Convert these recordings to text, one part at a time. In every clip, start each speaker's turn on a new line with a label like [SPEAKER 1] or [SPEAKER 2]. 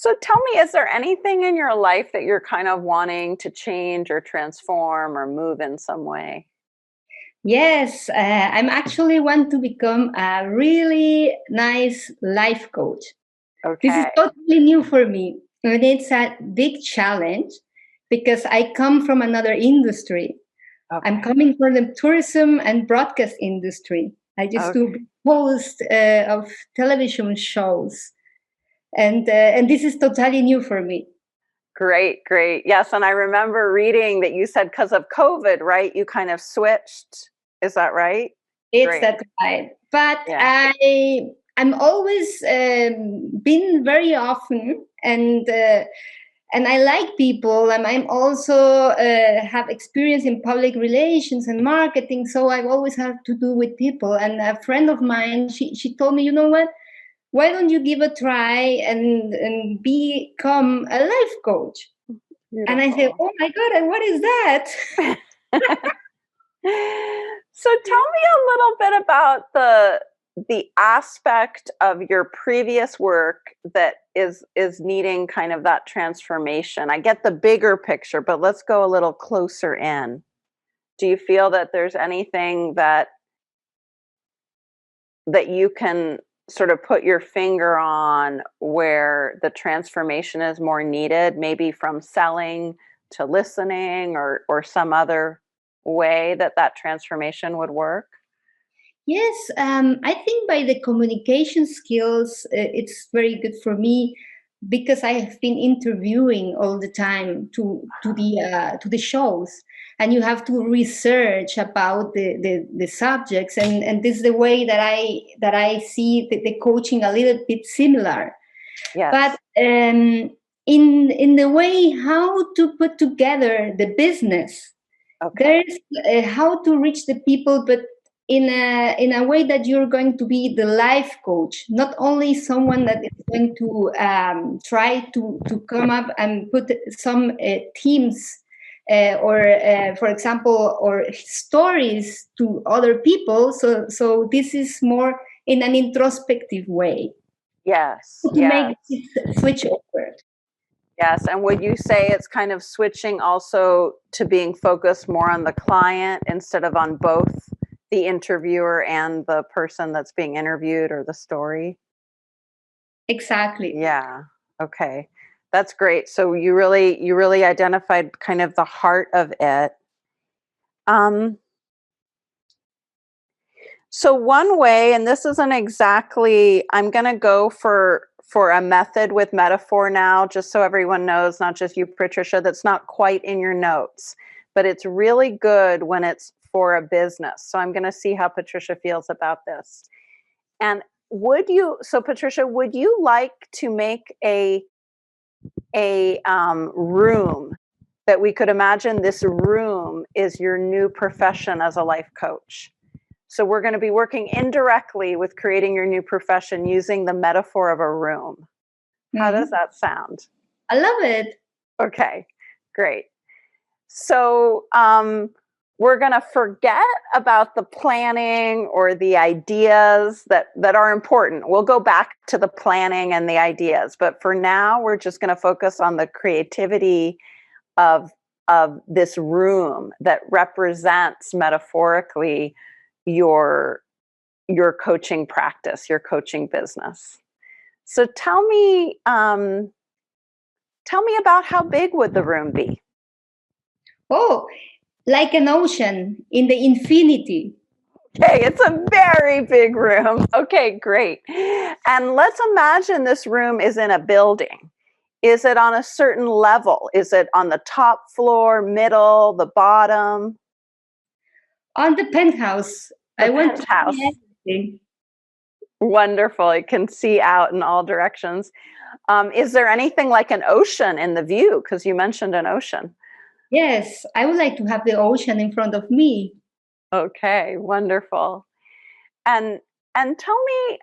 [SPEAKER 1] So tell me, is there anything in your life that you're kind of wanting to change or transform or move in some way?
[SPEAKER 2] Yes, I'm actually want to become a really nice life coach. This is
[SPEAKER 1] Okay.
[SPEAKER 2] totally new for me, and it's a big challenge because I come from another industry. I'm
[SPEAKER 1] Okay.
[SPEAKER 2] coming from the tourism and broadcast industry. I used to
[SPEAKER 1] Okay.
[SPEAKER 2] be host of television shows, and this is totally new for me.
[SPEAKER 1] Great, great. Yes, and I remember reading that you said because of COVID, right? You kind of switched. Is that right?
[SPEAKER 2] It's
[SPEAKER 1] Great.
[SPEAKER 2] that right. But
[SPEAKER 1] Yeah.
[SPEAKER 2] I'm always been very often and I like people, and I'm also have experience in public relations and marketing, so I've always had to do with people. And a friend of mine, she told me, you know what? Why don't you give a try and become a life coach? And I said,
[SPEAKER 1] Beautiful.
[SPEAKER 2] oh my God, and what is that?
[SPEAKER 1] So tell me a little bit about the aspect of your previous work that is needing kind of that transformation. I get the bigger picture, but let's go a little closer in. Do you feel that there's anything that you can sort of put your finger on where the transformation is more needed, maybe from selling to listening or some other way that that transformation would work?
[SPEAKER 2] Yes, I think by the communication skills, it's very good for me because I have been interviewing all the time to the shows, and you have to research about the subjects, and this is the way that I see the coaching a little bit similar, but
[SPEAKER 1] Yes.
[SPEAKER 2] in the way how to put together the business.
[SPEAKER 1] Okay.
[SPEAKER 2] There's how to reach the people, but in a way that you're going to be the life coach, not only someone that is going to try to come up and put some teams or for example, or stories to other people. So this is more in an introspective way
[SPEAKER 1] Yes.
[SPEAKER 2] to
[SPEAKER 1] Yes.
[SPEAKER 2] make this switch over.
[SPEAKER 1] Yes. And would you say it's kind of switching also to being focused more on the client instead of on both the interviewer and the person that's being interviewed or the story?
[SPEAKER 2] Exactly.
[SPEAKER 1] Yeah. Okay. That's great. So you really identified kind of the heart of it. Um, so one way, and this isn't exactly, I'm going to go for a method with metaphor now, just so everyone knows, not just you, Patricia, that's not quite in your notes, but it's really good when it's for a business. So I'm going to see how Patricia feels about this. And so Patricia, would you like to make a room that we could imagine this room is your new profession as a life coach? So we're going to be working indirectly with creating your new profession using the metaphor of a room. How does
[SPEAKER 2] Mhm.
[SPEAKER 1] that sound?
[SPEAKER 2] I love it.
[SPEAKER 1] Okay, great. So we're going to forget about the planning or the ideas that are important. We'll go back to the planning and the ideas, but for now, we're just going to focus on the creativity of this room that represents metaphorically your your coaching practice, your coaching business. So tell me about how big would the room be?
[SPEAKER 2] Oh, like an ocean in the infinity.
[SPEAKER 1] Okay, it's a very big room. Okay, great. And let's imagine this room is in a building. Is it on a certain level? Is it on the top floor, middle, the bottom?
[SPEAKER 2] On the penthouse.
[SPEAKER 1] The
[SPEAKER 2] I want to see
[SPEAKER 1] penthouse.
[SPEAKER 2] everything.
[SPEAKER 1] Wonderful. It can see out in all directions. Is there anything like an ocean in the view? Because you mentioned an ocean.
[SPEAKER 2] Yes, I would like to have the ocean in front of me.
[SPEAKER 1] Okay, wonderful. And tell me,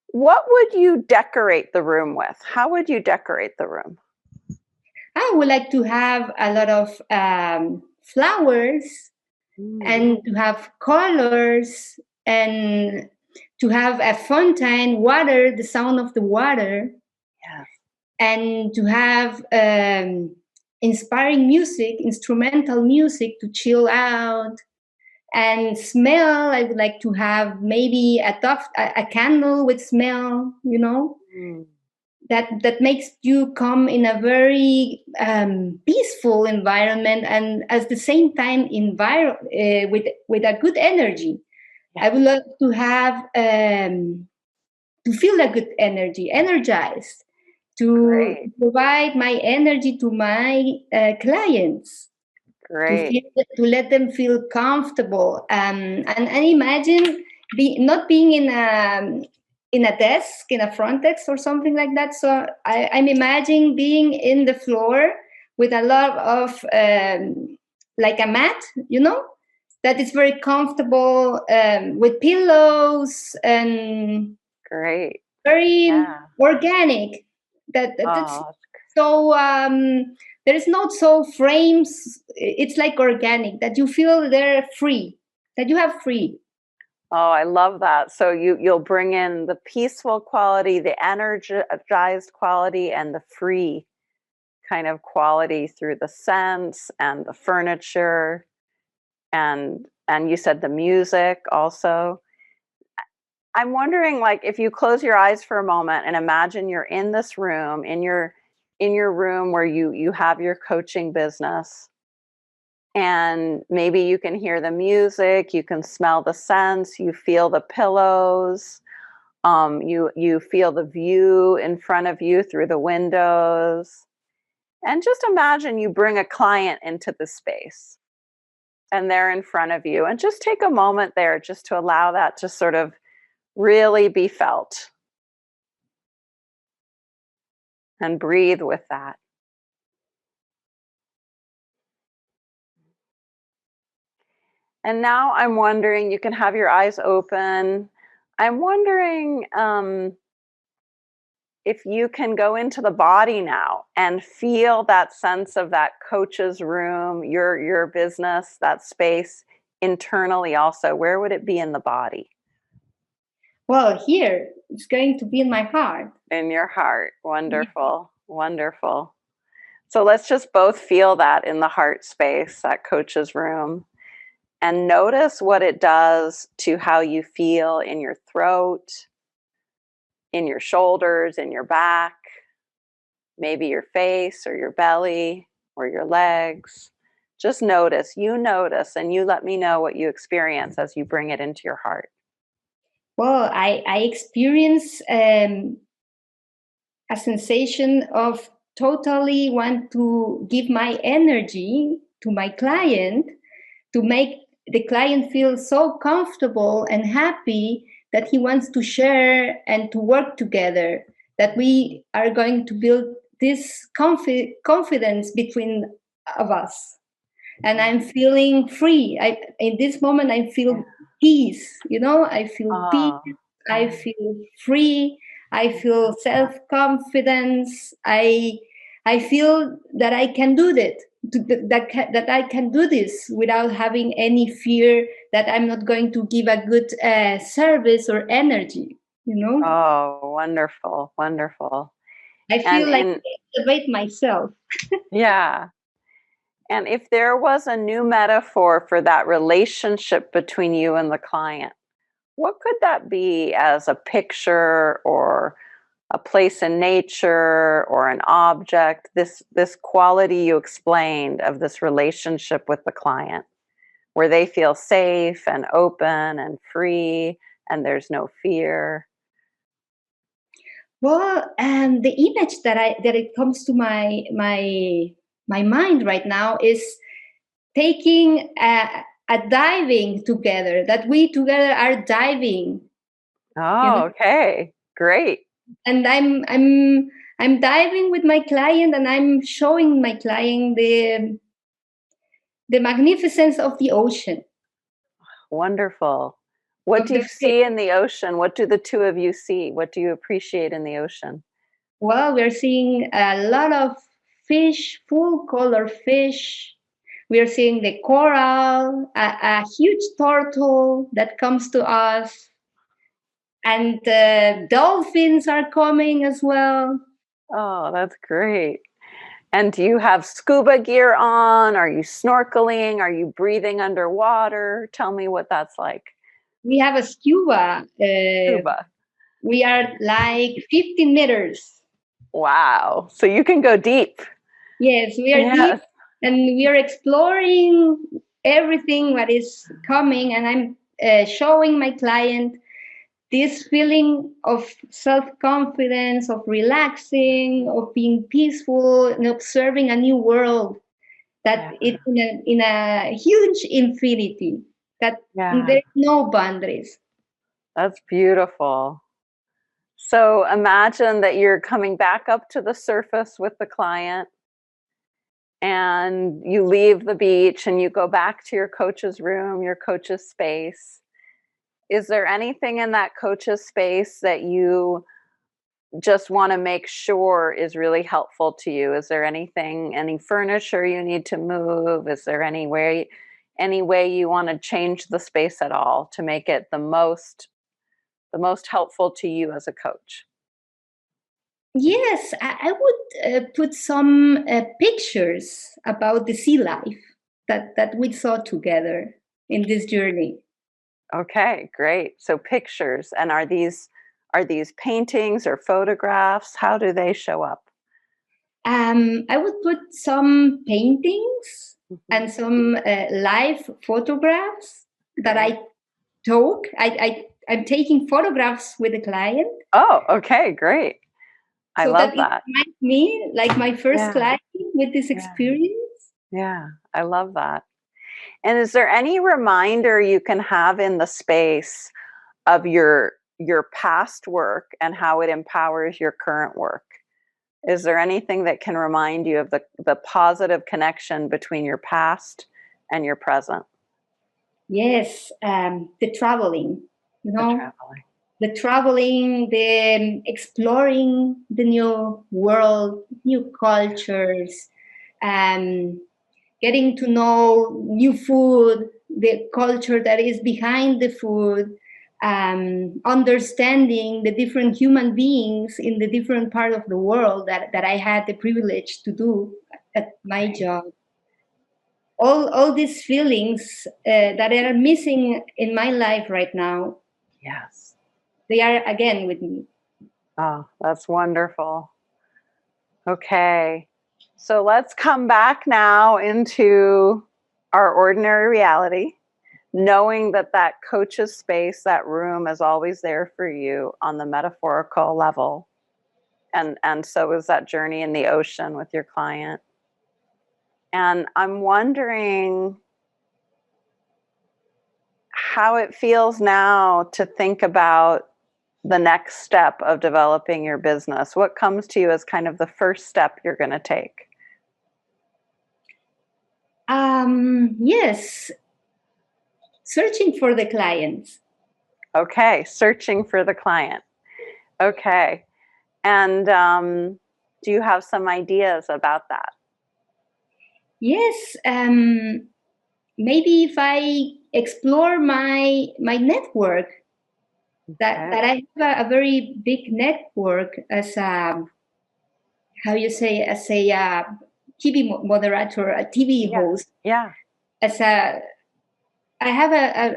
[SPEAKER 1] what would you decorate the room with? How would you decorate the room?
[SPEAKER 2] I would like to have a lot of flowers
[SPEAKER 1] Mm.
[SPEAKER 2] and to have colors and to have a fountain, water, the sound of the water.
[SPEAKER 1] Yes.
[SPEAKER 2] and to have inspiring music, instrumental music to chill out. And smell, I would like to have maybe a candle with smell, that makes you come in a very peaceful environment, and at the same time with a good energy.
[SPEAKER 1] Yes.
[SPEAKER 2] I would love to have to feel a good energy, energized, to
[SPEAKER 1] Great.
[SPEAKER 2] provide my energy to my clients,
[SPEAKER 1] Great.
[SPEAKER 2] to let them feel comfortable, and imagine not being in a desk, in a front desk or something like that. So I'm imagining being in the floor with a lot of like a mat, that is very comfortable, with pillows and
[SPEAKER 1] Great.
[SPEAKER 2] very
[SPEAKER 1] Yeah.
[SPEAKER 2] organic. That's
[SPEAKER 1] Oh,
[SPEAKER 2] so there is not so frames. It's like organic, that you feel they're free, that you have free.
[SPEAKER 1] oh, I love that. So you'll bring in the peaceful quality, the energized quality, and the free kind of quality through the scents and the furniture, and you said the music also. I'm wondering, like, if you close your eyes for a moment and imagine you're in this room, in your room where you have your coaching business, and maybe you can hear the music, you can smell the scents, you feel the pillows, you feel the view in front of you through the windows, and just imagine you bring a client into the space and they're in front of you, and just take a moment there just to allow that to sort of really be felt, and breathe with that. And now I'm wondering, you can have your eyes open. I'm wondering if you can go into the body now and feel that sense of that coach's room, your business, that space internally also. Where would it be in the body?
[SPEAKER 2] Well, here it's going to be in my heart.
[SPEAKER 1] In your heart. Wonderful. Wonderful. So let's just both feel that in the heart space, that coach's room. And notice what it does to how you feel in your throat, in your shoulders, in your back, maybe your face or your belly or your legs. Just notice, and you let me know what you experience as you bring it into your heart.
[SPEAKER 2] Well, I experience a sensation of totally want to give my energy to my client, to make the client feel so comfortable and happy that he wants to share and to work together, that we are going to build this confidence between of us. And I'm feeling free. In this moment I feel peace, I feel peace,
[SPEAKER 1] Oh,
[SPEAKER 2] I feel free, I feel self-confidence. I feel that I can do that I can do this without having any fear that I'm not going to give a good service or energy.
[SPEAKER 1] oh, wonderful, wonderful.
[SPEAKER 2] I
[SPEAKER 1] And
[SPEAKER 2] feel like
[SPEAKER 1] and
[SPEAKER 2] I elevate myself.
[SPEAKER 1] yeah. And if there was a new metaphor for that relationship between you and the client, what could that be, as a picture or a place in nature or an object, this quality you explained of this relationship with the client, where they feel safe and open and free and there's no fear?
[SPEAKER 2] Well, the image that it comes to my mind right now is taking a diving together. That we together are diving, you know,
[SPEAKER 1] Oh, okay. Great.
[SPEAKER 2] and I'm diving with my client, and I'm showing my client the magnificence of the ocean.
[SPEAKER 1] Wonderful. What
[SPEAKER 2] Of
[SPEAKER 1] do you
[SPEAKER 2] the
[SPEAKER 1] see in the ocean? What do the two of you see? What do you appreciate in the ocean?
[SPEAKER 2] Well, we're seeing a lot of fish, full color fish. We are seeing the coral, a huge turtle that comes to us, and dolphins are coming as well.
[SPEAKER 1] Oh, that's great. And do you have scuba gear on? Are you snorkeling? Are you breathing underwater? Tell me what that's like.
[SPEAKER 2] We have a scuba.
[SPEAKER 1] Scuba.
[SPEAKER 2] We are like 15 meters.
[SPEAKER 1] Wow. So you can go deep.
[SPEAKER 2] Yes, we are deep
[SPEAKER 1] Yes.
[SPEAKER 2] and we are exploring everything that is coming. And I'm showing my client this feeling of self-confidence, of relaxing, of being peaceful, and observing a new world that
[SPEAKER 1] Yeah.
[SPEAKER 2] it's in a huge infinity, that
[SPEAKER 1] Yeah.
[SPEAKER 2] there's no boundaries.
[SPEAKER 1] That's beautiful. So imagine that you're coming back up to the surface with the client and you leave the beach and you go back to your coach's room, your coach's space. Is there anything in that coach's space that you just want to make sure is really helpful to you? Is there anything, any furniture you need to move? Is there any way you want to change the space at all to make it the most helpful to you as a coach?
[SPEAKER 2] Yes, I would put some pictures about the sea life that we saw together in this journey.
[SPEAKER 1] Okay, great. So pictures, and are these paintings or photographs? How do they show up?
[SPEAKER 2] I would put some paintings
[SPEAKER 1] Mhm.
[SPEAKER 2] and some live photographs that
[SPEAKER 1] Great.
[SPEAKER 2] I took. I'm taking photographs with the client
[SPEAKER 1] Oh, okay, great. I
[SPEAKER 2] so
[SPEAKER 1] love
[SPEAKER 2] that it
[SPEAKER 1] that.
[SPEAKER 2] reminds me like my first
[SPEAKER 1] Yeah,
[SPEAKER 2] client with this
[SPEAKER 1] yeah,
[SPEAKER 2] experience.
[SPEAKER 1] yeah. I love that. And is there any reminder you can have in the space of your past work and how it empowers your current work? Is there anything that can remind you of the positive connection between your past and your present?
[SPEAKER 2] Yes, the traveling, you
[SPEAKER 1] The
[SPEAKER 2] know,
[SPEAKER 1] traveling.
[SPEAKER 2] the traveling, the exploring the new world, new cultures, um, getting to know new food, the culture that is behind the food, understanding the different human beings in the different part of the world that I had the privilege to do at my
[SPEAKER 1] Great.
[SPEAKER 2] job. All these feelings that are missing in my life right now,
[SPEAKER 1] Yes.
[SPEAKER 2] they are again with me.
[SPEAKER 1] Oh, that's wonderful. Okay. So let's come back now into our ordinary reality, knowing that that coach's space, that room is always there for you on the metaphorical level. And so is that journey in the ocean with your client. And I'm wondering how it feels now to think about the next step of developing your business. What comes to you as kind of the first step you're going to take?
[SPEAKER 2] Yes, searching for the clients.
[SPEAKER 1] Okay, searching for the client. Okay. And do you have some ideas about that?
[SPEAKER 2] Yes, maybe if I explore my network, that
[SPEAKER 1] Okay.
[SPEAKER 2] I have a very big network as a, how you say, as a TV moderator, a TV
[SPEAKER 1] Yeah.
[SPEAKER 2] host,
[SPEAKER 1] Yeah.
[SPEAKER 2] as a, I have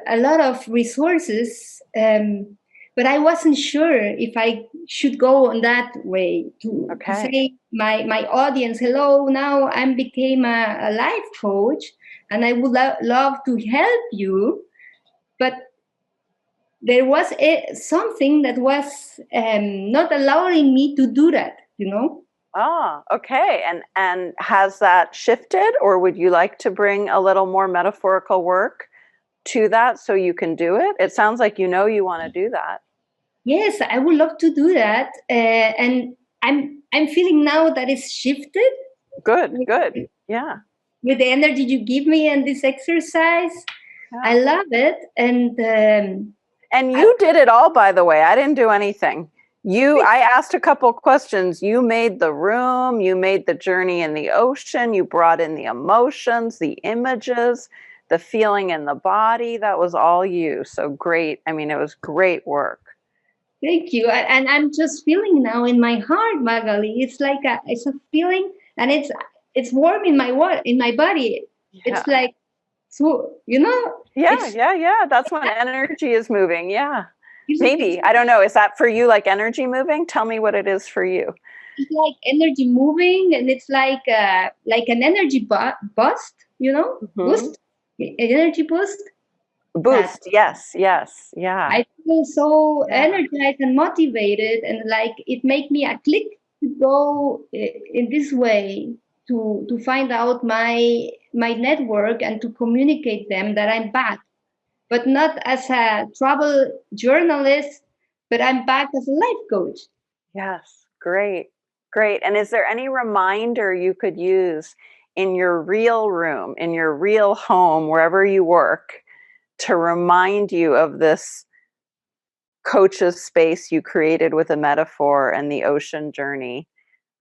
[SPEAKER 2] a lot of resources, but I wasn't sure if I should go on that way to
[SPEAKER 1] Okay.
[SPEAKER 2] say my audience, hello, now I became a life coach and I would love to help you, but there was something that was not allowing me to do that, you know?
[SPEAKER 1] Ah, okay. And has that shifted, or would you like to bring a little more metaphorical work to that so you can do it? It sounds like you want to do that.
[SPEAKER 2] Yes, I would love to do that, and I'm feeling now that it's shifted
[SPEAKER 1] Good,
[SPEAKER 2] with,
[SPEAKER 1] good. Yeah.
[SPEAKER 2] with the energy you give me and this exercise. I
[SPEAKER 1] Yeah.
[SPEAKER 2] love it, and
[SPEAKER 1] And
[SPEAKER 2] I,
[SPEAKER 1] you did it all, by the way. I didn't do anything. I asked a couple questions. You made the room, you made the journey in the ocean, you brought in the emotions, the images, the feeling in the body. That was all you. So great. I mean, it was great work.
[SPEAKER 2] Thank you. And I'm just feeling now in my heart, Magali. It's like it's a feeling, and it's warm in in my body.
[SPEAKER 1] Yeah.
[SPEAKER 2] It's like, so
[SPEAKER 1] Yeah,
[SPEAKER 2] it's
[SPEAKER 1] yeah, yeah. That's when energy is moving. Yeah.
[SPEAKER 2] it's,
[SPEAKER 1] Maybe. I don't know. Is that for you like energy moving? Tell me what it is for you.
[SPEAKER 2] it's like energy moving, and it's like an energy boost.
[SPEAKER 1] Hmm.
[SPEAKER 2] Boost, energy boost. That
[SPEAKER 1] Boost. Yes, yes. Yeah.
[SPEAKER 2] I feel so
[SPEAKER 1] Yeah.
[SPEAKER 2] energized and motivated, and like it make me a click to go in this way to find out my network and to communicate them that I'm back, but not as a travel journalist, but I'm back as a life coach.
[SPEAKER 1] Yes. Great. Great. And is there any reminder you could use in your real room, in your real home, wherever you work, to remind you of this coach's space you created with a metaphor and the ocean journey?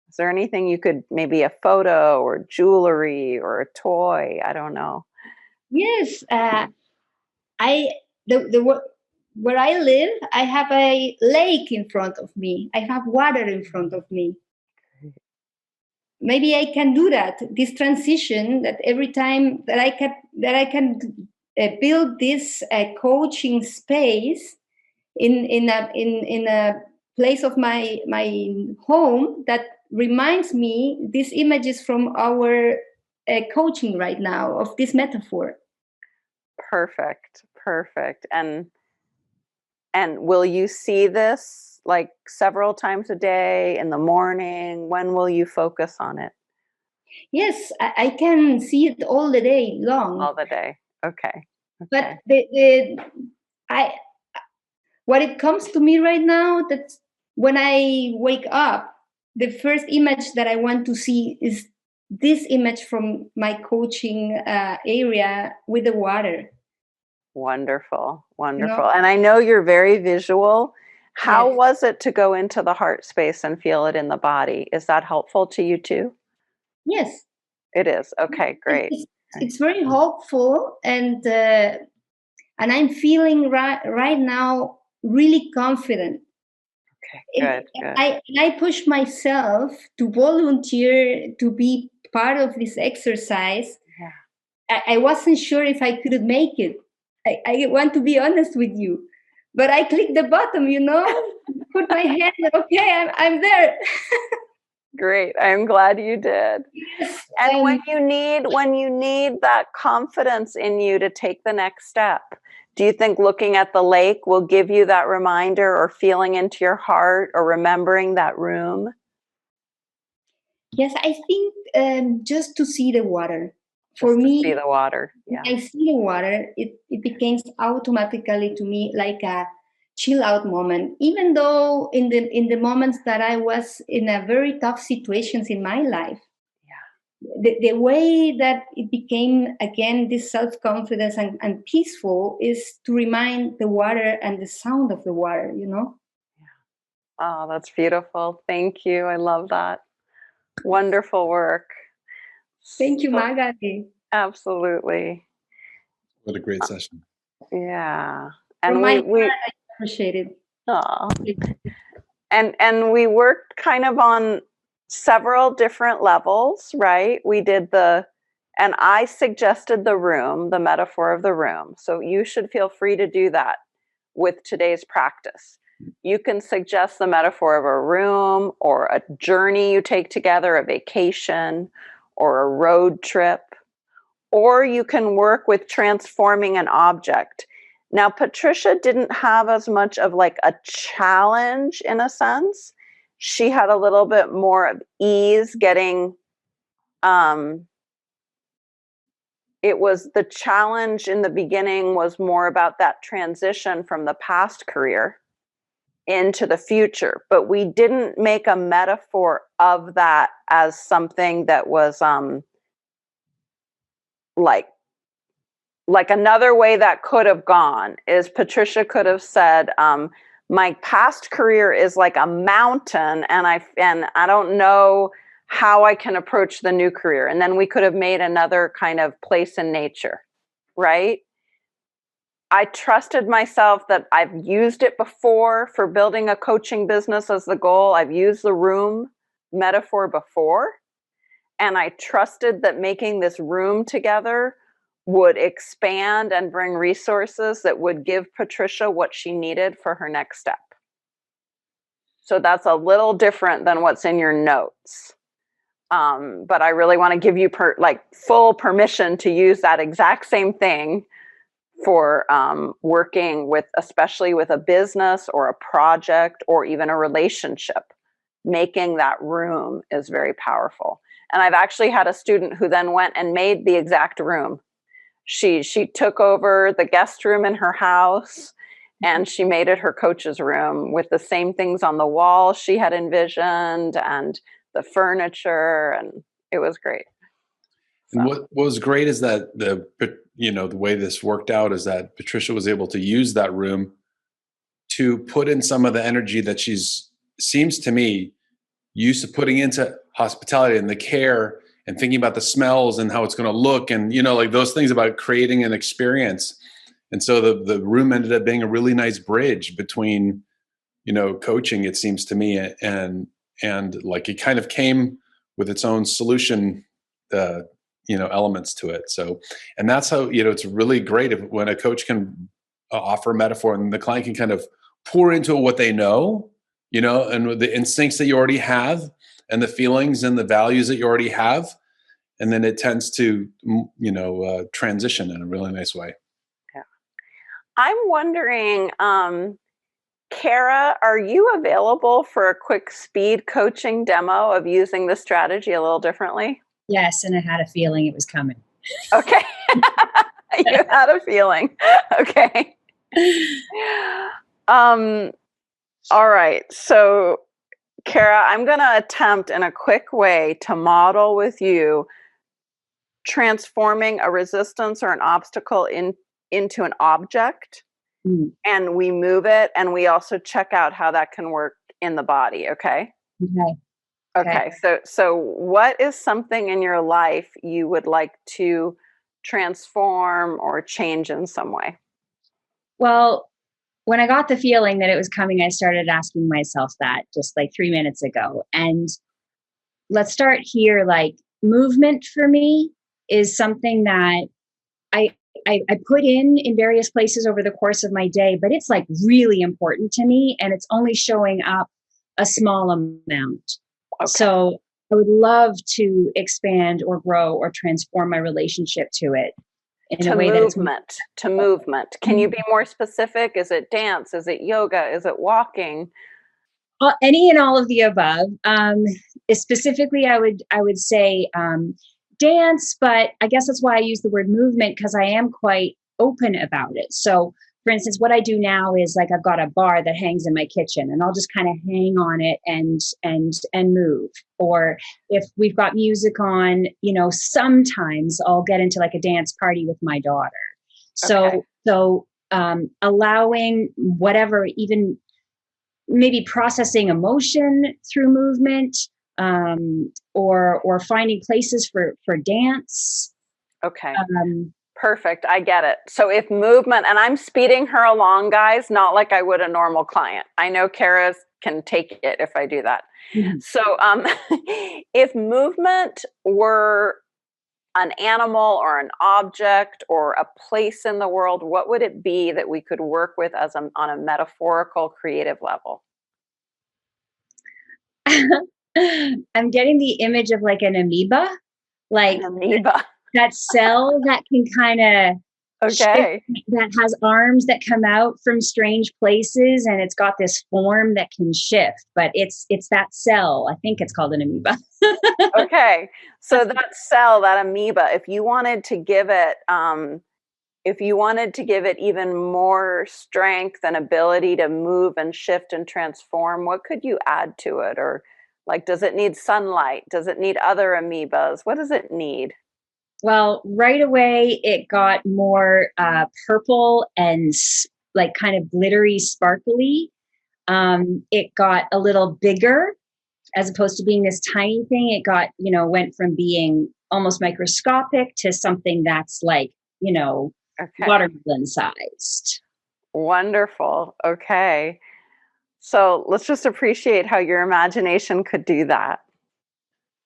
[SPEAKER 1] Is there anything you could, maybe a photo or jewelry or a toy? I don't know.
[SPEAKER 2] Yes, I where I live, I have a lake in front of me. I have water in front of me. Maybe I can do that. This transition, that every time that I can build this coaching space in a place of my home that reminds me these images from our coaching right now of this metaphor.
[SPEAKER 1] Perfect. Perfect. And will you see this like several times a day in the morning? When will you focus on it?
[SPEAKER 2] Yes, I can see it all the day long.
[SPEAKER 1] All the day. Okay.
[SPEAKER 2] But
[SPEAKER 1] Okay.
[SPEAKER 2] I what it comes to me right now, that when I wake up, the first image that I want to see is this image from my coaching area with the water.
[SPEAKER 1] Wonderful.
[SPEAKER 2] You know,
[SPEAKER 1] Wonderful. And I know you're very visual. How
[SPEAKER 2] yes,
[SPEAKER 1] was it to go into the heart space and feel it in the body? Is that helpful to you too?
[SPEAKER 2] yes,
[SPEAKER 1] It is. Okay, great. Okay.
[SPEAKER 2] it's very hopeful, and I'm feeling right now really confident.
[SPEAKER 1] Okay,
[SPEAKER 2] It,
[SPEAKER 1] good, good.
[SPEAKER 2] I push myself to volunteer to be part of this exercise.
[SPEAKER 1] Yeah.
[SPEAKER 2] I wasn't sure if I could make it. I want to be honest with you, but I clicked the button, put my hand. Okay, I'm there.
[SPEAKER 1] Great. I'm glad you did.
[SPEAKER 2] Yes,
[SPEAKER 1] And when you need that confidence in you to take the next step, do you think looking at the lake will give you that reminder, or feeling into your heart, or remembering that room?
[SPEAKER 2] yes. I think just to see the water. For
[SPEAKER 1] Just to see
[SPEAKER 2] me,
[SPEAKER 1] the water.
[SPEAKER 2] when
[SPEAKER 1] Yeah.
[SPEAKER 2] I see the water, it becomes automatically to me like a chill out moment. Even though in the moments that I was in a very tough situations in my life,
[SPEAKER 1] Yeah.
[SPEAKER 2] the way that it became again this self-confidence and peaceful is to remind the water and the sound of the water.
[SPEAKER 1] Oh, that's beautiful. Thank you. I love that. Wonderful work.
[SPEAKER 2] Thank you,
[SPEAKER 1] So,
[SPEAKER 2] Magali.
[SPEAKER 1] absolutely.
[SPEAKER 3] What a great session.
[SPEAKER 1] Yeah.
[SPEAKER 2] From
[SPEAKER 1] And
[SPEAKER 2] my
[SPEAKER 1] we
[SPEAKER 2] heart, I appreciate it.
[SPEAKER 1] aw. And we worked kind of on several different levels, right? We did and I suggested the room, the metaphor of the room. So you should feel free to do that with today's practice. You can suggest the metaphor of a room, or a journey you take together, a vacation, or a road trip, or you can work with transforming an object. Now, Patricia didn't have as much of like a challenge in a sense. She had a little bit more of ease getting, um, it was the challenge in the beginning was more about that transition from the past career into the future. But we didn't make a metaphor of that as something that was like another way that could have gone is Patricia could have said, my past career is like a mountain, and I don't know how I can approach the new career. And then we could have made another kind of place in nature, right? I trusted myself that I've used it before for building a coaching business as the goal. I've used the room metaphor before. And I trusted that making this room together would expand and bring resources that would give Patricia what she needed for her next step. So that's a little different than what's in your notes. But I really want to give you full permission to use that exact same thing for working with, especially with a business or a project or even a relationship. Making that room is very powerful. And I've actually had a student who then went and made the exact room. She took over the guest room in her house and she made it her coach's room with the same things on the wall she had envisioned and the furniture, and it was great.
[SPEAKER 3] So. And what was great is that the way this worked out is that Patricia was able to use that room to put in some of the energy that seems to me used to putting into hospitality and the care and thinking about the smells and how it's going to look and, like those things about creating an experience. And so the room ended up being a really nice bridge between, coaching, it seems to me, and like it kind of came with its own solution, elements to it. So, and that's how, it's really great when a coach can offer a metaphor and the client can kind of pour into what they know, and the instincts that you already have and the feelings and the values that you already have. And then it tends to, transition in a really nice way.
[SPEAKER 1] Yeah. I'm wondering, Kara, are you available for a quick speed coaching demo of using this strategy a little differently?
[SPEAKER 4] Yes, and I had a feeling it was coming.
[SPEAKER 1] Okay. You had a feeling. Okay. All right. So, Kara, I'm going to attempt in a quick way to model with you transforming a resistance or an obstacle into an object. And we move it, and we also check out how that can work in the body. Okay. Okay. So what is something in your life you would like to transform or change in some way?
[SPEAKER 4] Well, when I got the feeling that it was coming, I started asking myself that just like 3 minutes ago. And let's start here. Like, movement for me is something that I put in various places over the course of my day, but it's like really important to me, and it's only showing up a small amount. Okay. So I would love to expand or grow or transform my relationship to it in a way
[SPEAKER 1] to movement. Can you be more specific? Is it dance? Is it yoga? Is it walking?
[SPEAKER 4] Any and all of the above. Specifically, I would say dance, but I guess that's why I use the word movement, because I am quite open about it. So, for instance, what I do now is like I've got a bar that hangs in my kitchen, and I'll just kind of hang on it and move. Or if we've got music on, sometimes I'll get into like a dance party with my daughter. So, allowing whatever, even maybe processing emotion through movement, or finding places for dance.
[SPEAKER 1] Okay. Perfect. I get it. So if movement, and I'm speeding her along, guys, not like I would a normal client. I know Kara can take it if I do that. Mm-hmm. So if movement were an animal or an object or a place in the world, what would it be that we could work with on a metaphorical, creative level?
[SPEAKER 4] I'm getting the image of like an amoeba, like
[SPEAKER 1] an amoeba.
[SPEAKER 4] That cell that can kind of
[SPEAKER 1] okay,
[SPEAKER 4] that has arms that come out from strange places, and it's got this form that can shift. But it's that cell. I think it's called an amoeba.
[SPEAKER 1] Okay, so that cell, that amoeba, if you wanted to give it even more strength and ability to move and shift and transform, what could you add to it? Or like, does it need sunlight? Does it need other amoebas? What does it need?
[SPEAKER 4] Well, right away, it got more purple and like kind of glittery, sparkly. It got a little bigger as opposed to being this tiny thing. It got, went from being almost microscopic to something that's like,
[SPEAKER 1] Okay.
[SPEAKER 4] watermelon sized.
[SPEAKER 1] Wonderful. Okay. So let's just appreciate how your imagination could do that.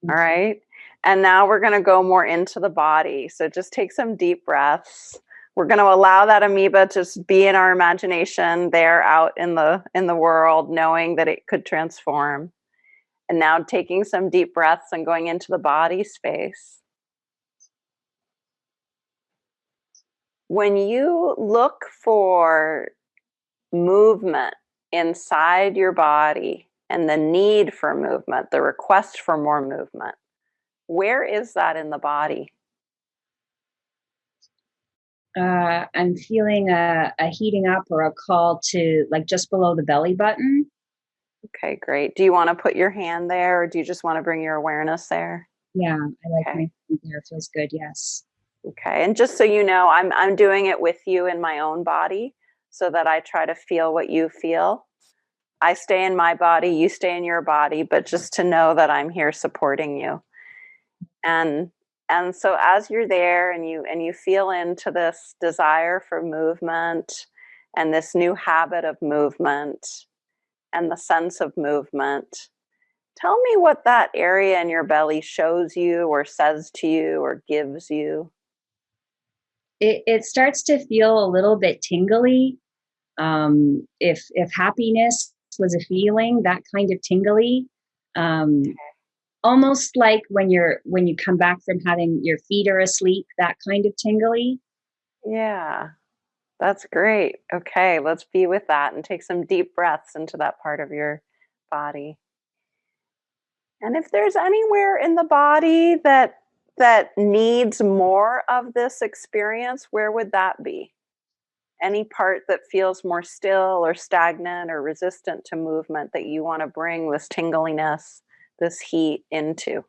[SPEAKER 1] All right. And now we're going to go more into the body. So just take some deep breaths. We're going to allow that amoeba to just be in our imagination there out in the world, knowing that it could transform. And now taking some deep breaths and going into the body space. When you look for movement inside your body and the need for movement, the request for more movement, where is that in the body?
[SPEAKER 4] I'm feeling a heating up or a call to like just below the belly button.
[SPEAKER 1] Okay, great. Do you want to put your hand there or do you just want to bring your awareness there?
[SPEAKER 4] Yeah, I like
[SPEAKER 1] Okay.
[SPEAKER 4] my feet there. It feels good. Yes.
[SPEAKER 1] Okay. And just so you know, I'm doing it with you in my own body so that I try to feel what you feel. I stay in my body, you stay in your body, but just to know that I'm here supporting you. And so as you're there and you feel into this desire for movement and this new habit of movement and the sense of movement, tell me what that area in your belly shows you or says to you or gives you.
[SPEAKER 4] It starts to feel a little bit tingly. If happiness was a feeling, that kind of tingly. Almost like when you come back from having your feet are asleep, that kind of tingly.
[SPEAKER 1] Yeah, that's great. Okay, let's be with that and take some deep breaths into that part of your body. And if there's anywhere in the body that needs more of this experience, where would that be? Any part that feels more still or stagnant or resistant to movement that you want to bring this tingliness, this heat into?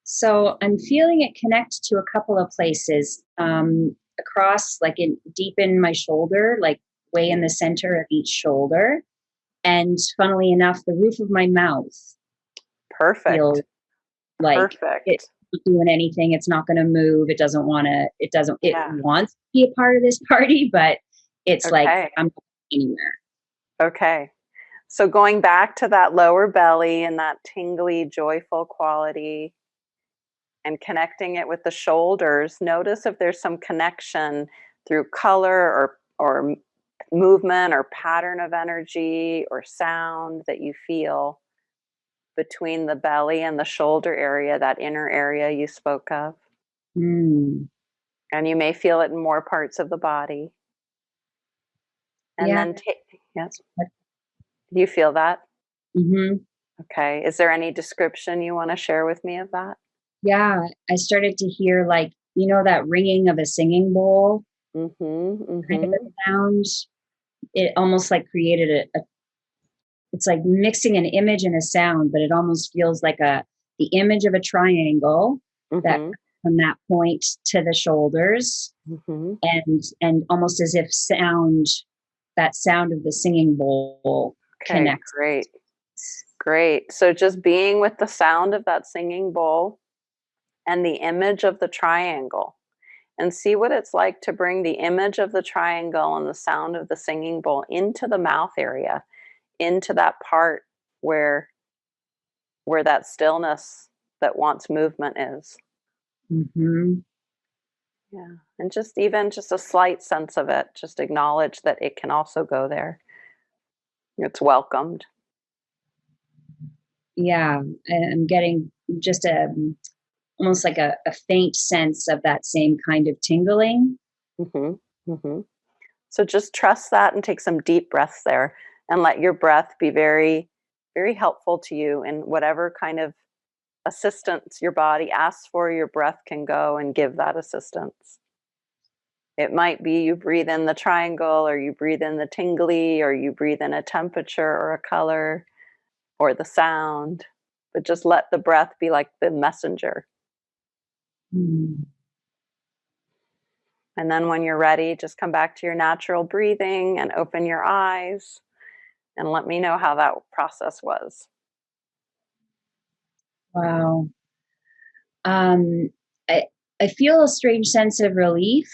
[SPEAKER 4] So I'm feeling it connect to a couple of places across, like deep in my shoulder, like way in the center of each shoulder. And funnily enough, the roof of my mouth feels
[SPEAKER 1] Perfect.
[SPEAKER 4] like it's
[SPEAKER 1] Perfect.
[SPEAKER 4] not doing anything. It's not going to move. It
[SPEAKER 1] Yeah.
[SPEAKER 4] wants to be a part of this party, but it's like,
[SPEAKER 1] Okay.
[SPEAKER 4] I'm not anywhere.
[SPEAKER 1] Okay. So going back to that lower belly and that tingly, joyful quality and connecting it with the shoulders, notice if there's some connection through color or movement or pattern of energy or sound that you feel between the belly and the shoulder area, that inner area you spoke of.
[SPEAKER 4] Mm.
[SPEAKER 1] And you may feel it in more parts of the body. And
[SPEAKER 4] Yeah.
[SPEAKER 1] then yes. Do you feel that?
[SPEAKER 4] Mm-hmm.
[SPEAKER 1] Okay. Is there any description you want to share with me of that?
[SPEAKER 4] Yeah. I started to hear like, that ringing of a singing bowl
[SPEAKER 1] Mm-hmm.
[SPEAKER 4] kind of
[SPEAKER 1] Mm-hmm.
[SPEAKER 4] a sound. It almost like created it's like mixing an image and a sound, but it almost feels like the image of a triangle that
[SPEAKER 1] Mm-hmm.
[SPEAKER 4] from that point to the shoulders,
[SPEAKER 1] Mm-hmm.
[SPEAKER 4] and almost as if that sound of the singing bowl
[SPEAKER 1] Okay,
[SPEAKER 4] connects.
[SPEAKER 1] great. Great. So just being with the sound of that singing bowl and the image of the triangle, and see what it's like to bring the image of the triangle and the sound of the singing bowl into the mouth area, into that part where that stillness that wants movement is.
[SPEAKER 4] Mm-hmm.
[SPEAKER 1] Yeah. And just a slight sense of it, just acknowledge that it can also go there. It's welcomed.
[SPEAKER 4] Yeah, and I'm getting just almost like a faint sense of that same kind of tingling.
[SPEAKER 1] Mm-hmm. Mm-hmm. So just trust that and take some deep breaths there and let your breath be very, very helpful to you in whatever kind of assistance your body asks for, your breath can go and give that assistance. It might be you breathe in the triangle or you breathe in the tingly or you breathe in a temperature or a color or the sound, but just let the breath be like the messenger.
[SPEAKER 4] Mm.
[SPEAKER 1] And then when you're ready, just come back to your natural breathing and open your eyes and let me know how that process was.
[SPEAKER 4] Wow. Um, I, I feel a strange sense of relief.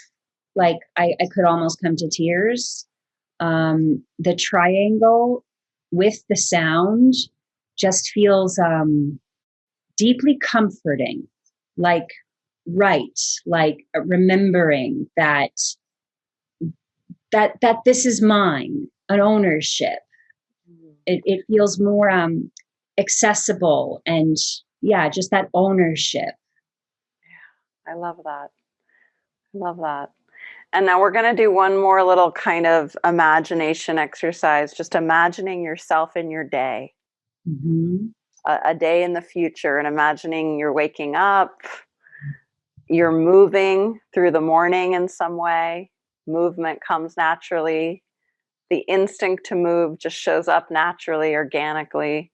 [SPEAKER 4] Like I could almost come to tears. The triangle with the sound just feels deeply comforting, like like remembering that this is mine, an ownership. It feels more accessible, and yeah, just that ownership.
[SPEAKER 1] I love that. Love that. And now we're going to do one more little kind of imagination exercise, just imagining yourself in your day, a day in the future, and imagining you're waking up, you're moving through the morning in some way. Movement comes naturally. The instinct to move just shows up naturally, organically.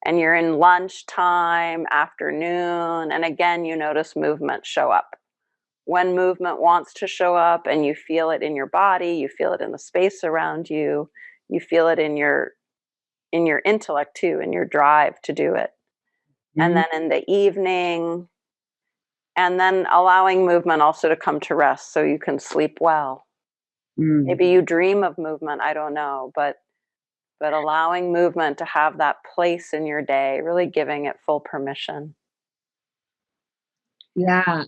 [SPEAKER 1] And you're in lunchtime, afternoon, and again, you notice movement show up. When movement wants to show up and you feel it in your body, you feel it in the space around you, you feel it in your intellect too, in your drive to do it. And then in the evening, and then allowing movement also to come to rest so you can sleep well. Maybe you dream of movement, I don't know, but allowing movement to have that place in your day, really giving it full permission.
[SPEAKER 4] Yeah,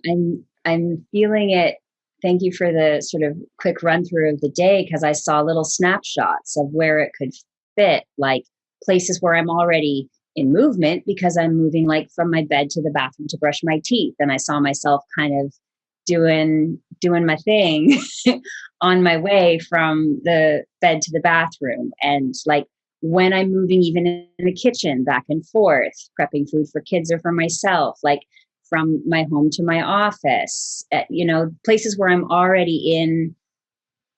[SPEAKER 4] I'm feeling it. Thank you for the sort of quick run through of the day, because I saw little snapshots of where it could fit, like places where I'm already in movement because I'm moving like from my bed to the bathroom to brush my teeth. And I saw myself kind of doing my thing on my way from the bed to the bathroom. And like when I'm moving even in the kitchen back and forth, prepping food for kids or for myself, like from my home to my office, places where I'm already in,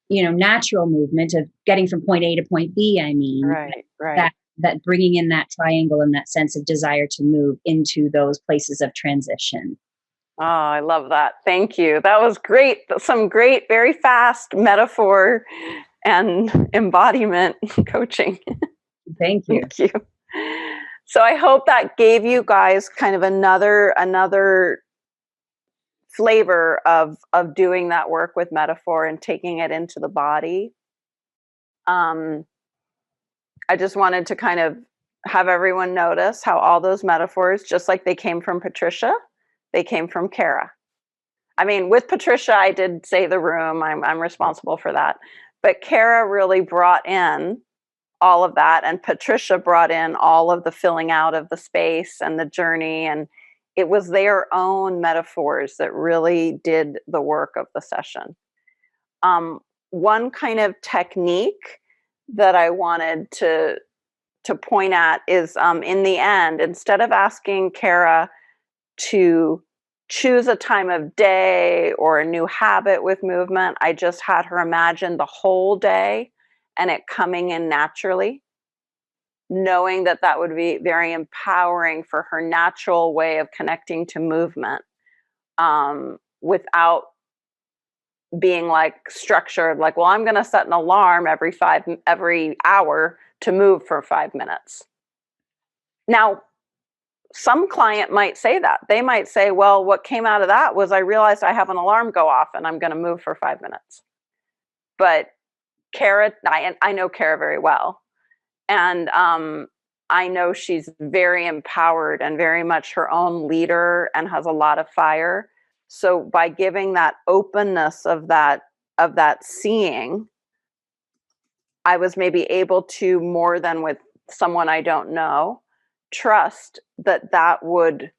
[SPEAKER 4] natural movement of getting from point A to point B. I mean,
[SPEAKER 1] right.
[SPEAKER 4] That bringing in that triangle and that sense of desire to move into those places of transition.
[SPEAKER 1] Oh, I love that. Thank you. That was great. Some great, very fast metaphor and embodiment coaching.
[SPEAKER 4] Thank you.
[SPEAKER 1] Thank you. So I hope that gave you guys kind of another flavor of doing that work with metaphor and taking it into the body. I just wanted to kind of have everyone notice how all those metaphors, just like they came from Patricia, they came from Kara. I mean, with Patricia, I did say the room. I'm responsible for that. But Kara really brought in all of that, and Patricia brought in all of the filling out of the space and the journey, and it was their own metaphors that really did the work of the session. One kind of technique that I wanted to point at is in the end, instead of asking Kara to choose a time of day or a new habit with movement, I just had her imagine the whole day and it coming in naturally, knowing that that would be very empowering for her natural way of connecting to movement, without being like structured, like, well, I'm going to set an alarm every hour to move for 5 minutes. Now, some client might say that. They might say, well, what came out of that was I realized I have an alarm go off and I'm going to move for 5 minutes. But Kara, I know Kara very well. And I know she's very empowered and very much her own leader and has a lot of fire. So by giving that openness of that seeing, I was maybe able to, more than with someone I don't know, trust that would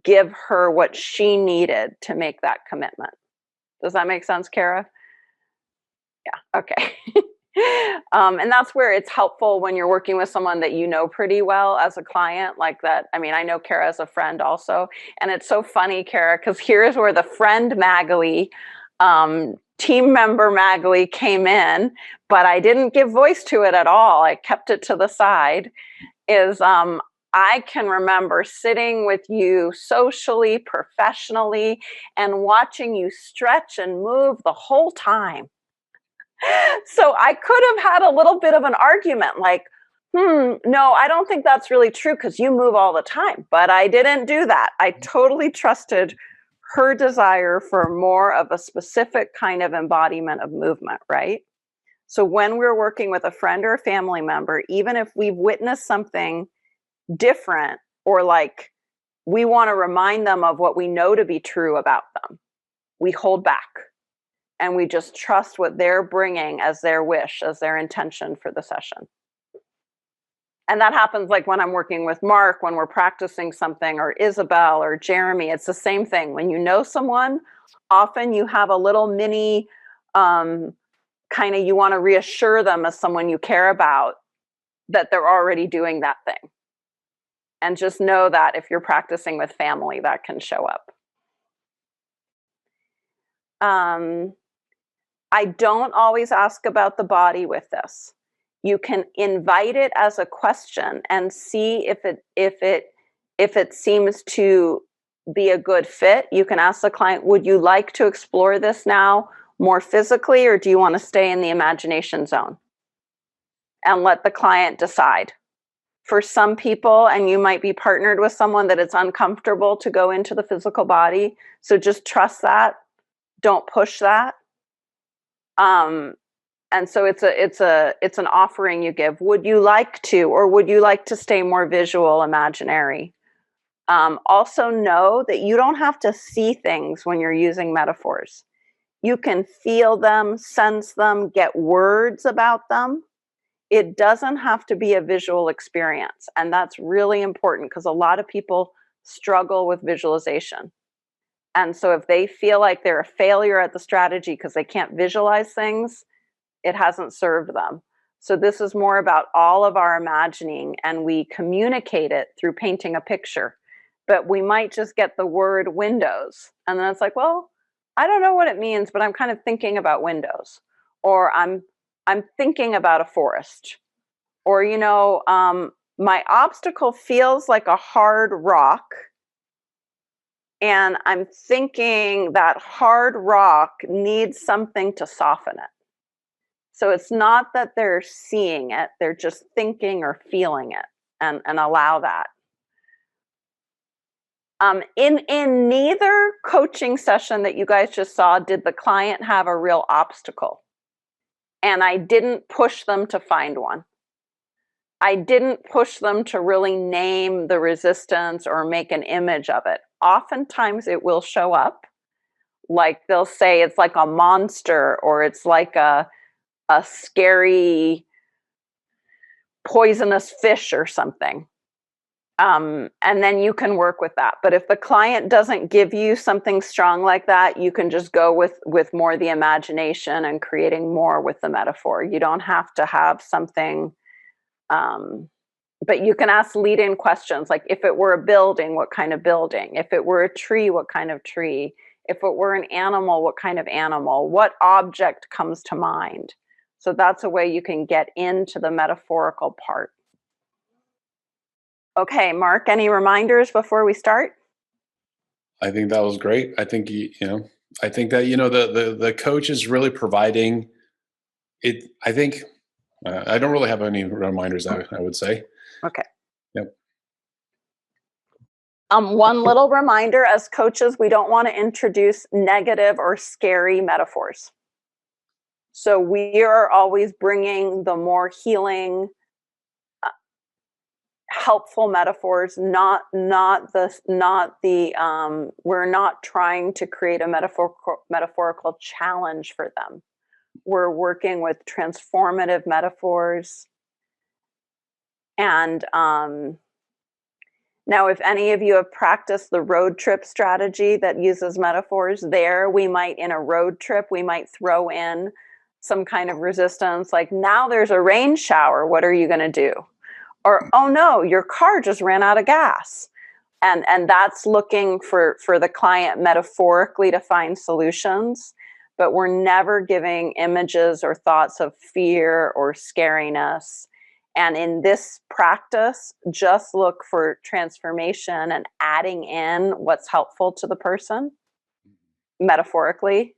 [SPEAKER 1] give her what she needed to make that commitment. Does that make sense, Kara? Yeah, okay. And that's where it's helpful when you're working with someone that you know pretty well as a client, like that. I mean, I know Kara as a friend also. And it's so funny, Kara, because here's where the friend Magali, team member Magali came in, but I didn't give voice to it at all. I kept it to the side. I can remember sitting with you socially, professionally, and watching you stretch and move the whole time. So I could have had a little bit of an argument like, no, I don't think that's really true because you move all the time. But I didn't do that. I totally trusted her desire for more of a specific kind of embodiment of movement, right? So when we're working with a friend or a family member, even if we've witnessed something different, or like we want to remind them of what we know to be true about them, we hold back and we just trust what they're bringing as their wish, as their intention for the session. And that happens like when I'm working with Mark, when we're practicing something, or Isabel or Jeremy. It's the same thing. When you know someone, often you have a little mini kind of, you want to reassure them as someone you care about that they're already doing that thing. And just know that if you're practicing with family, that can show up. I don't always ask about the body with this. You can invite it as a question and see if it seems to be a good fit. You can ask the client, would you like to explore this now more physically, or do you want to stay in the imagination zone? And let the client decide. For some people, and you might be partnered with someone, that it's uncomfortable to go into the physical body. So just trust that. Don't push that. And so it's an offering you give. Would you like to, or would you like to stay more visual, imaginary? Also know that you don't have to see things when you're using metaphors. You can feel them, sense them, get words about them. It doesn't have to be a visual experience. And that's really important, because a lot of people struggle with visualization. And so if they feel like they're a failure at the strategy because they can't visualize things, it hasn't served them. So this is more about all of our imagining, and we communicate it through painting a picture. But we might just get the word windows, and then it's like, well, I don't know what it means, but I'm kind of thinking about windows, or I'm thinking about a forest, or my obstacle feels like a hard rock, and I'm thinking that hard rock needs something to soften it. So it's not that they're seeing it, they're just thinking or feeling it, and allow that. In neither coaching session that you guys just saw did the client have a real obstacle. And I didn't push them to find one. I didn't push them to really name the resistance or make an image of it. Oftentimes it will show up. Like they'll say it's like a monster, or it's like a scary poisonous fish or something. And then you can work with that. But if the client doesn't give you something strong like that, you can just go with more the imagination and creating more with the metaphor. You don't have to have something, but you can ask lead-in questions, like if it were a building, what kind of building? If it were a tree, what kind of tree? If it were an animal, what kind of animal? What object comes to mind? So that's a way you can get into the metaphorical part. Okay, Mark, any reminders before we start?
[SPEAKER 3] I think that was great. I think, I think that, the coach is really providing it. I think, I don't really have any reminders, I would say.
[SPEAKER 1] Okay.
[SPEAKER 3] Yep.
[SPEAKER 1] One little reminder, as coaches, we don't want to introduce negative or scary metaphors. So we are always bringing the more healing, helpful metaphors, not the we're not trying to create a metaphorical challenge for them. We're working with transformative metaphors. And now, if any of you have practiced the road trip strategy that uses metaphors, we might, in a road trip, we might throw in some kind of resistance, like, now there's a rain shower, what are you going to do? Or, oh no, your car just ran out of gas. And that's looking for the client metaphorically to find solutions, but we're never giving images or thoughts of fear or scariness. And in this practice, just look for transformation and adding in what's helpful to the person, metaphorically,